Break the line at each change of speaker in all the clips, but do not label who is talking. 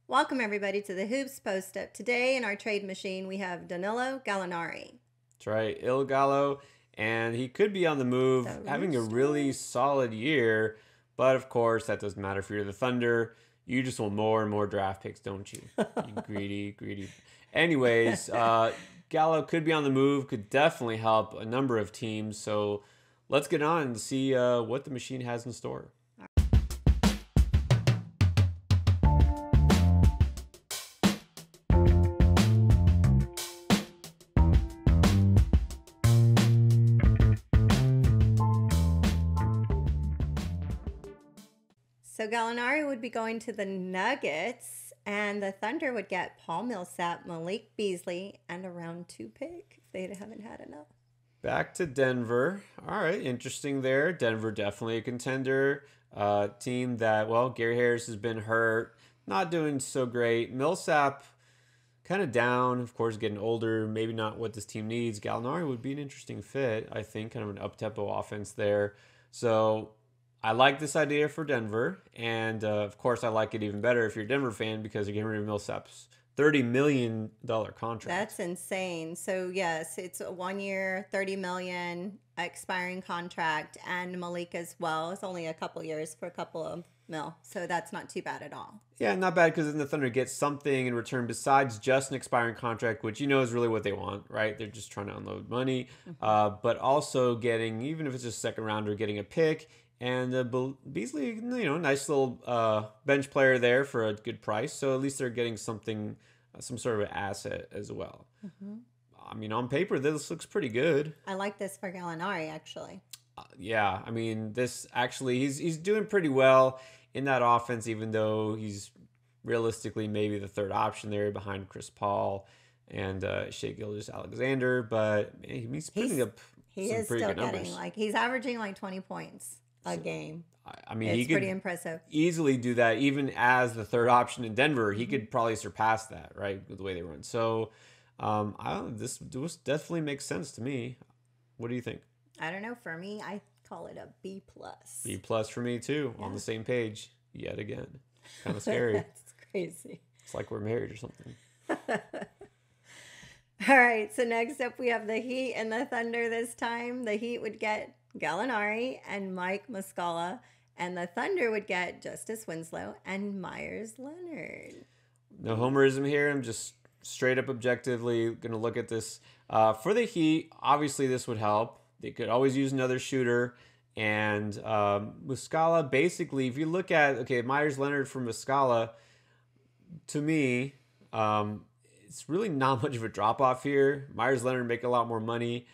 Welcome everybody to the Hoops Post Up. Today in our trade machine we have Danilo Gallinari.
That's right, Il Gallo, and he could be on the move,
The
having a
Rooster.
really solid year. But of course, that doesn't matter if you're the Thunder. You just want more and more draft picks, don't you? You greedy, greedy. Anyways, Gallo could be on the move, could definitely help a number of teams. So let's get on and see what the machine has in store.
So Gallinari would be going to the Nuggets, and the Thunder would get Paul Millsap, Malik Beasley, and a round 2 pick if they haven't had enough.
Back to Denver. All right, interesting there. Denver definitely a contender. Team that, well, Gary Harris has been hurt, not doing so great. Millsap kind of down, of course, getting older, maybe not what this team needs. Gallinari would be an interesting fit, I think, kind of an up-tempo offense there. So I like this idea for Denver, and of course, I like it even better if you're a Denver fan because you're getting rid of Millsap's $30 million contract.
That's insane. So yes, it's a 1 year, 30 million expiring contract, and Malik as well. It's only a couple years for a couple of mil, so that's not too bad at all.
Yeah, not bad because then the Thunder get something in return besides just an expiring contract, which you know is really what they want, right? They're just trying to unload money, but also getting, even if it's just a second rounder, getting a pick. And Beasley, nice little bench player there for a good price. So at least they're getting something, some sort of asset as well. I mean, on paper, this looks pretty good.
I like this for Gallinari, actually.
Yeah, I mean, this actually, he's doing pretty well in that offense, even though he's realistically maybe the third option there behind Chris Paul and Shai Gilgeous-Alexander. But man, he's putting up
He
some
is
pretty
still
good numbers.
getting he's averaging like 20 points a game.
I mean,
It's
he could
pretty impressive.
easily do that even as the third option in Denver. He could probably surpass that, right, with the way they run. So, this definitely makes sense to me. What do you think?
I don't know. For me, I call it a B plus.
B plus for me too. On the same page yet again. Kind of scary.
That's crazy.
It's like we're married or something.
All right. So next up, we have the Heat and the Thunder. This time, the Heat would get Gallinari and Mike Muscala, and the Thunder would get Justice Winslow and Myers Leonard.
No homerism here. I'm just straight up objectively going to look at this. For the Heat, obviously this would help. They could always use another shooter. And Muscala, basically, if you look at, okay, Myers Leonard for Muscala, to me, it's really not much of a drop off here. Myers Leonard make a lot more money.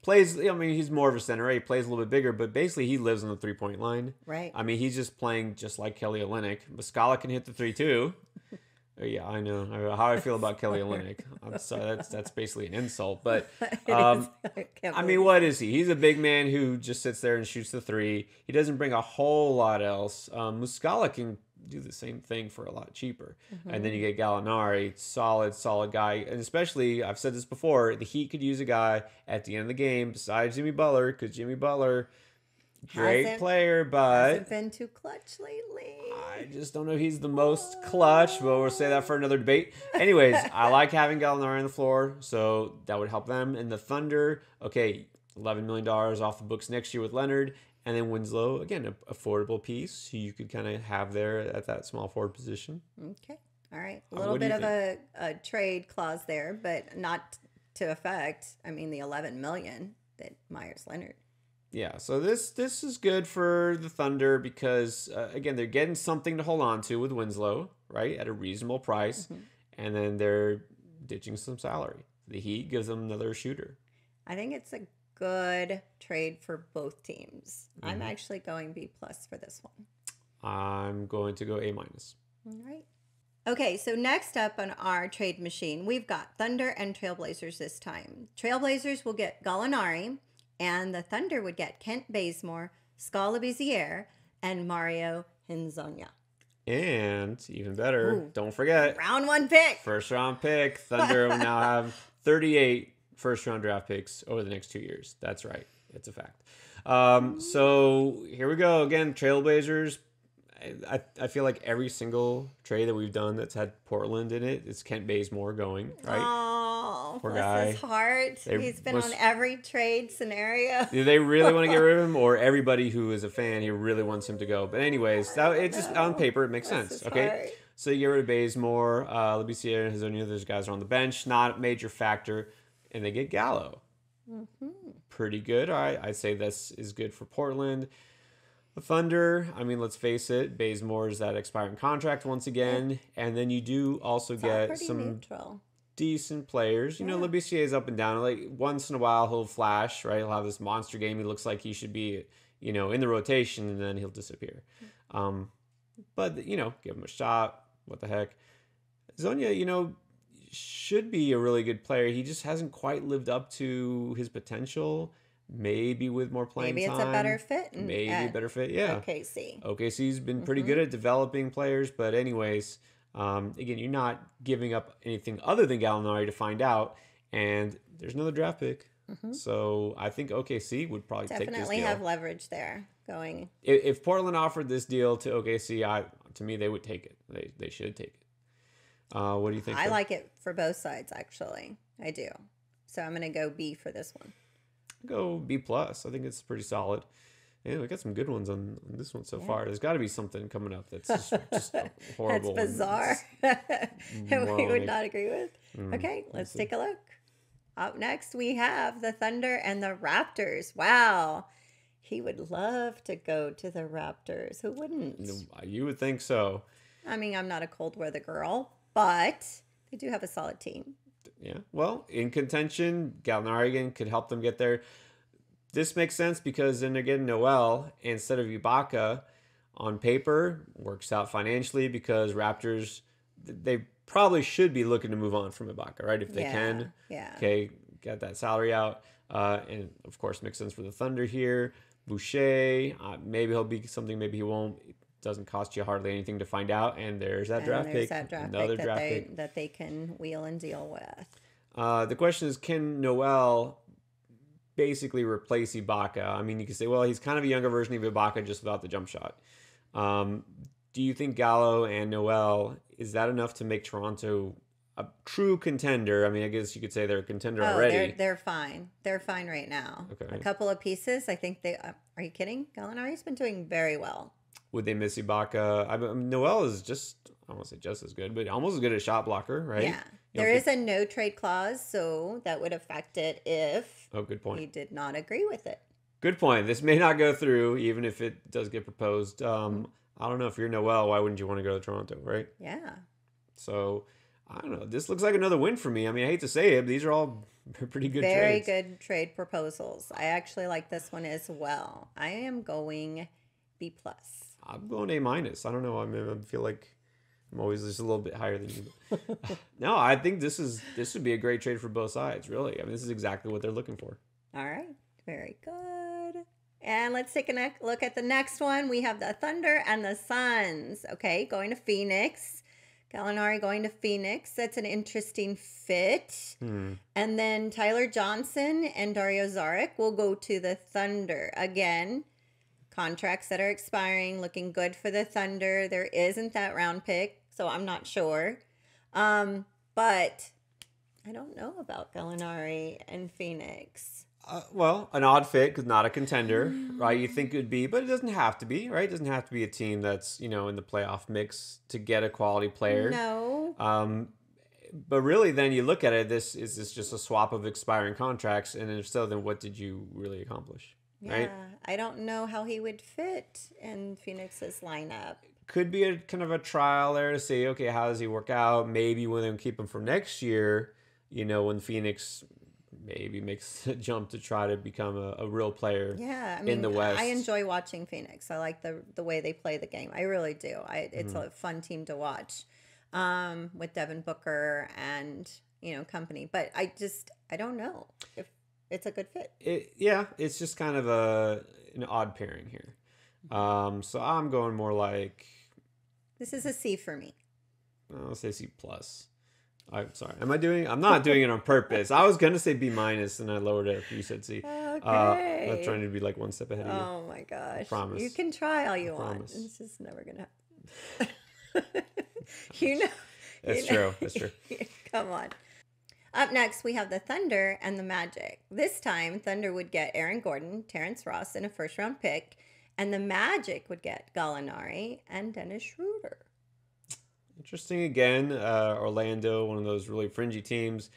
Plays, I mean, he's more of a center, right? He plays a little bit bigger, but basically he lives on the 3-point line.
Right.
I mean, he's just playing just like Kelly Olynyk. Muscala can hit the 3 too. Yeah, I know how I feel about Kelly Olynyk. I'm sorry, that's basically an insult. But I mean, what is he? He's a big man who just sits there and shoots the 3. He doesn't bring a whole lot else. Muscala can do the same thing for a lot cheaper. And then you get Gallinari, solid guy. And especially, I've said this before, the Heat could use a guy at the end of the game besides Jimmy Butler, because Jimmy Butler, great player, but
hasn't been too clutch lately.
I just don't know if he's the most clutch, but we'll say that for another debate. Anyways, I like having Gallinari on the floor, so that would help them. And the Thunder, okay, $11 million off the books next year with Leonard. And then Winslow, again, an affordable piece you could kind of have there at that small forward position.
Okay. All right. A little bit of a trade clause there, but not to affect, I mean, the $11 million that Myers Leonard.
Yeah, so this is good for the Thunder because, again, they're getting something to hold on to with Winslow, right, at a reasonable price. And then they're ditching some salary. The Heat gives them another shooter.
I think it's a good trade for both teams. I'm actually going B plus for this one.
I'm going to go A minus.
All right. Okay, so next up on our trade machine, we've got Thunder and Trailblazers this time. Trailblazers will get Gallinari, and the Thunder would get Kent Bazemore, Scala Bizier, and Mario Hezonja.
And even better, don't forget,
round 1 pick.
First round pick. Thunder will now have 38 first round draft picks over the next 2 years. That's right. It's a fact. So here we go again. Trailblazers I feel like every single trade that we've done that's had Portland in it, it's Kent Bazemore going, right?
Oh,
Poor
bless
guy.
his heart. He's been on every trade scenario.
Do they really want to get rid of him, or everybody who is a fan here really wants him to go? But anyways, it just on paper it makes sense. Okay,
heart.
so you get rid of Bazemore, Labissiere, Hazonia. Those guys are on the bench, not a major factor, and they get Gallo. Pretty good. All right, I'd say this is good for Portland. The Thunder, I mean, let's face it, Bazemore is that expiring contract once again. And then you do also get some decent players. You know, Labissiere is up and down. Like, once in a while, he'll flash, right? He'll have this monster game. He looks like he should be, you know, in the rotation, and then he'll disappear. But, you know, give him a shot. What the heck? Zonia, you know, should be a really good player. He just hasn't quite lived up to his potential. Maybe with more playing time.
Maybe it's a better fit.
Maybe a better fit, yeah.
OKC.
OKC's been pretty good at developing players, but anyways, again, you're not giving up anything other than Gallinari to find out, and there's another draft pick. So I think OKC would probably take this deal.
Definitely have leverage there going.
If Portland offered this deal to OKC, to me, they would take it. They should take it. What do you think?
I like it for both sides, actually. I do. So I'm going to go B for this one.
Go B plus. I think it's pretty solid. Yeah, we got some good ones on this one so far. There's got to be something coming up that's just horrible.
That's bizarre. We would not agree with. Okay, let's take a look. Up next, we have the Thunder and the Raptors. Wow. He would love to go to the Raptors. Who wouldn't?
You would think so.
I mean, I'm not a cold weather girl, but they do have a solid team.
Yeah, well, in contention, Gallinari again could help them get there. This makes sense because then they're getting Noel instead of Ibaka. On paper, works out financially because Raptors, they probably should be looking to move on from Ibaka, right? If they can.
Yeah.
Okay, get that salary out. And, of course, makes sense for the Thunder here. Boucher, maybe he'll be something, maybe he won't. Doesn't cost you hardly anything to find out, and there's that draft pick. Another draft pick
that they can wheel and deal with.
The question is, can Noel basically replace Ibaka? I mean, you can say, well, he's kind of a younger version of Ibaka, just without the jump shot. Do you think Gallo and Noel, is that enough to make Toronto a true contender? I mean, I guess you could say they're a contender already.
They're fine. They're fine right now.
Okay.
A couple of pieces. I think they. Are you kidding? Gallinari's been doing very well.
Would they miss Ibaka? I mean, Noel is just, I don't want to say just as good, but almost as good as shot blocker, right?
Yeah. There is a no trade clause, so that would affect it if
good point.
He did not agree with it.
Good point. This may not go through, even if it does get proposed. I don't know. If you're Noel, why wouldn't you want to go to Toronto, right?
Yeah.
So, I don't know. This looks like another win for me. I mean, I hate to say it, but these are all pretty good trades.
Very good trade proposals. I actually like this one as well. I am going B+.
I'm going A-. I don't know. I mean, I feel like I'm always just a little bit higher than you. No, I think this would be a great trade for both sides, really. I mean, this is exactly what they're looking for.
All right. Very good. And let's take a look at the next one. We have the Thunder and the Suns. Okay, going to Phoenix. Gallinari going to Phoenix. That's an interesting fit. And then Tyler Johnson and Dario Saric will go to the Thunder. Again, contracts that are expiring, looking good for the Thunder. There isn't that round pick, so I'm not sure. But I don't know about Gallinari and Phoenix.
Well, an odd fit because not a contender, right? You think it would be, but it doesn't have to be, right? It doesn't have to be a team that's, in the playoff mix to get a quality player.
No.
But really, then you look at it, is this just a swap of expiring contracts? And if so, then what did you really accomplish?
Yeah,
right?
I don't know how he would fit in Phoenix's lineup.
Could be a kind of a trial there to see, okay, how does he work out? Maybe when they keep him for next year, when Phoenix maybe makes a jump to try to become a real player.
Yeah, I mean,
in the West.
I enjoy watching Phoenix. I like the way they play the game. I really do. It's a fun team to watch with Devin Booker and company. But I don't know if it's a good fit.
It's just kind of an odd pairing here. So I'm going more like,
this is a C for me.
I'll say C plus. I'm sorry. I'm not doing it on purpose. I was gonna say B minus and I lowered it after you said C. I'm trying to be like one step ahead of you.
Oh my gosh.
I promise.
You can try all you want.
Promise.
It's just never going to happen. you know.
That's true. That's true.
Come on. Up next, we have the Thunder and the Magic. This time, Thunder would get Aaron Gordon, Terrence Ross, and a first-round pick, and the Magic would get Gallinari and Dennis Schroeder.
Interesting again. Orlando, one of those really fringy teams.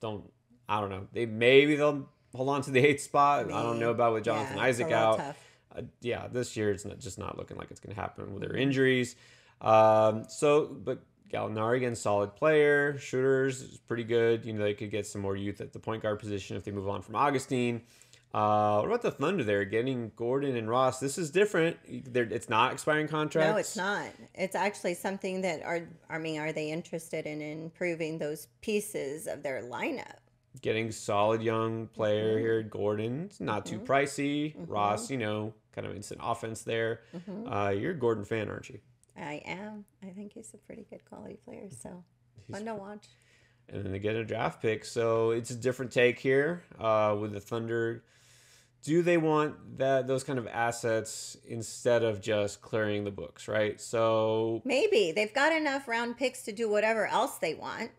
I don't know. They'll hold on to the 8th spot. I don't know about with Jonathan Isaac out. This year it's just not looking like it's going to happen with their injuries. But Gallinari, again, solid player. Shooters is pretty good. They could get some more youth at the point guard position if they move on from Augustine. What about the Thunder there? Getting Gordon and Ross. This is different. It's not expiring contracts.
No, it's not. It's actually something that are they interested in improving those pieces of their lineup?
Getting solid young player here. Gordon, not too pricey. Ross, kind of instant offense there. You're a Gordon fan, aren't you?
I am. I think he's a pretty good quality player, so fun to watch.
And then they get a draft pick, so it's a different take here with the Thunder. Do they want those kind of assets instead of just clearing the books, right? So
maybe they've got enough round picks to do whatever else they want.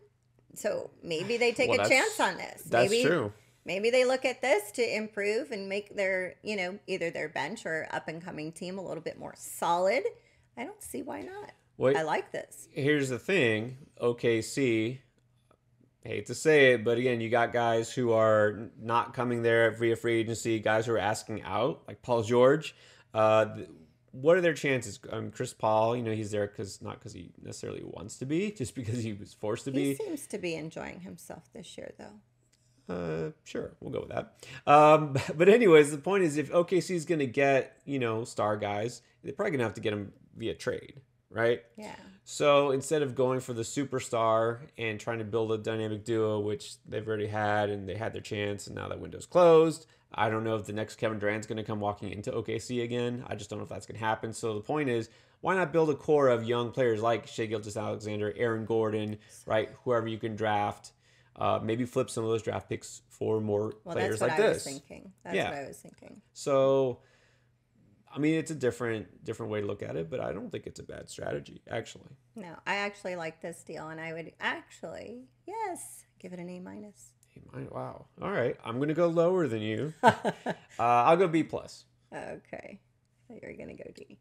So maybe they take a chance on this.
That's true.
Maybe they look at this to improve and make their, either their bench or up and coming team a little bit more solid. I don't see why not. I like this.
Here's the thing. OKC, hate to say it, but again, you got guys who are not coming there via free agency, guys who are asking out, like Paul George. What are their chances? Chris Paul, he's there not because he necessarily wants to be, just because he was forced to be.
He seems to be enjoying himself this year, though.
Sure, we'll go with that. But anyways, the point is, if OKC is going to get, star guys, they're probably going to have to get them via trade, right?
Yeah.
So instead of going for the superstar and trying to build a dynamic duo, which they've already had and they had their chance and now that window's closed, I don't know if the next Kevin Durant's going to come walking into OKC again. I just don't know if that's going to happen. So the point is, why not build a core of young players like Shai Gilgeous-Alexander, Aaron Gordon, right? Whoever you can draft. Maybe flip some of those draft picks for more players like this.
That's what I was thinking.
So, it's a different way to look at it, but I don't think it's a bad strategy, actually.
No, I actually like this deal, and I would actually, give it an A-.
Wow. All right. I'm going to go lower than you. I'll go B+.
Okay. I thought you were going to go D.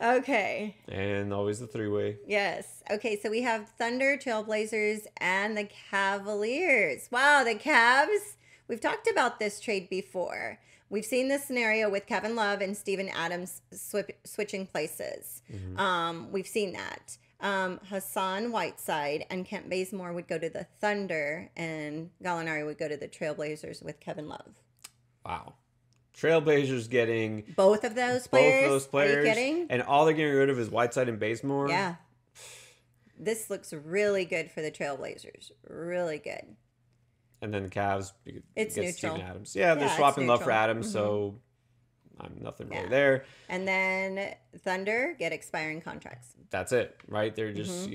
Okay.
And always the three-way.
Yes. Okay, so we have Thunder, Trailblazers, and the Cavaliers. Wow, the Cavs. We've talked about this trade before. We've seen this scenario with Kevin Love and Steven Adams switching places. We've seen that. Hassan Whiteside and Kent Bazemore would go to the Thunder, and Gallinari would go to the Trailblazers with Kevin Love.
Wow. Trailblazers getting
both of those players. Are you kidding?
And all they're getting rid of is Whiteside and Bazemore.
Yeah. This looks really good for the Trailblazers. Really good.
And then the Cavs,
it's neutral.
Steven Adams. Yeah, they're swapping Love for Adams, so I'm nothing really there.
And then Thunder get expiring contracts.
That's it, right? They're just,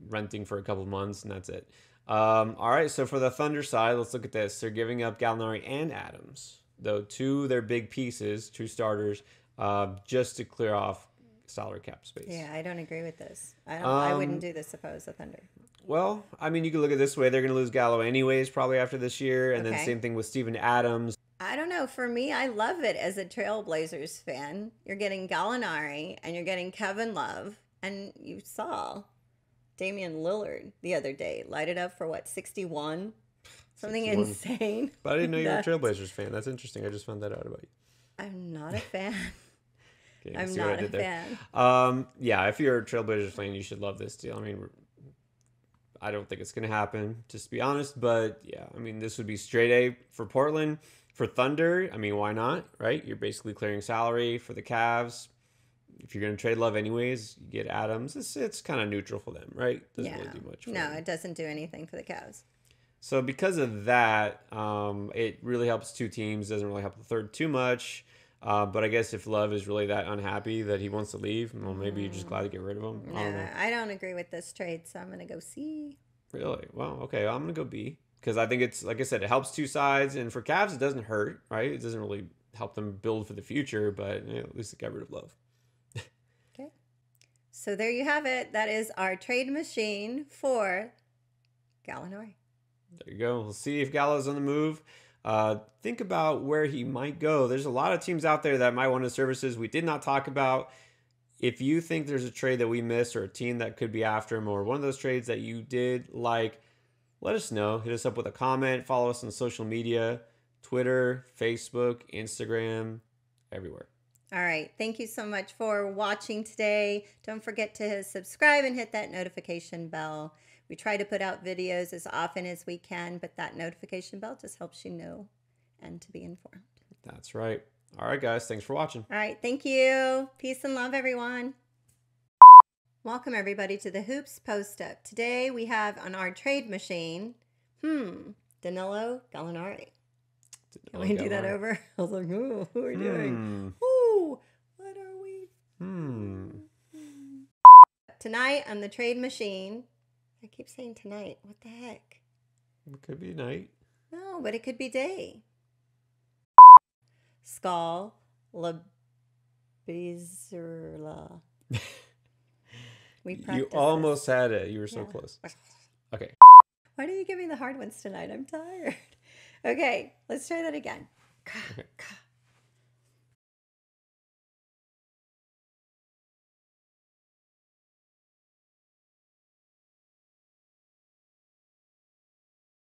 renting for a couple of months, and that's it. All right, so for the Thunder side, let's look at this. They're giving up Gallinari and Adams, though two of their big pieces, two starters, just to clear off salary cap space.
Yeah, I don't agree with this. I wouldn't do this if I was the Thunder.
Well, you can look at it this way. They're going to lose Gallo anyways, probably after this year. And then same thing with Steven Adams.
I don't know. For me, I love it as a Trailblazers fan. You're getting Gallinari and you're getting Kevin Love. And you saw Damian Lillard the other day light it up for 61? Something 61. Insane.
But I didn't know you were a Trailblazers fan. That's interesting. I just found that out about you.
I'm not a fan.
Okay,
I'm not a fan.
If you're a Trailblazers fan, you should love this deal. I don't think it's going to happen, just to be honest. But, this would be straight A for Portland. For Thunder, why not, right? You're basically clearing salary for the Cavs. If you're going to trade Love anyways, you get Adams. It's kind of neutral for them, right? Doesn't really do much for them.
It doesn't do anything for the Cavs.
So because of that, it really helps two teams. Doesn't really help the third too much. But I guess if Love is really that unhappy that he wants to leave, well, maybe you're just glad to get rid of him.
I don't agree with this trade, so I'm going to go C.
Really? Well, okay. I'm going to go B. because I think it's, like I said, it helps two sides. And for Cavs, it doesn't hurt, right? It doesn't really help them build for the future, but at least it got rid of Love.
Okay. So there you have it. That is our trade machine for Gallinari.
There you go. We'll see if Gallo's on the move. Think about where he might go. There's a lot of teams out there that might want his services we did not talk about. If you think there's a trade that we missed or a team that could be after him or one of those trades that you did like, let us know. Hit us up with a comment. Follow us on social media, Twitter, Facebook, Instagram, everywhere.
All right. Thank you so much for watching today. Don't forget to subscribe and hit that notification bell. We try to put out videos as often as we can, but that notification bell just helps you know and to be informed.
That's right. All right, guys. Thanks for watching.
All right. Thank you. Peace and love, everyone. Welcome, everybody, to the Hoops Post-Up. Today, we have on our trade machine, Danilo Gallinari. Can we do that over? I was like, ooh, who are we doing? Ooh, what are we? Tonight on the trade machine, I keep saying tonight. What the heck?
It could be night.
No, but it could be day. Skull Labizerla.
You almost had it. You were so close. Okay.
Why do you give me the hard ones tonight? I'm tired. Okay, let's try that again.
Okay.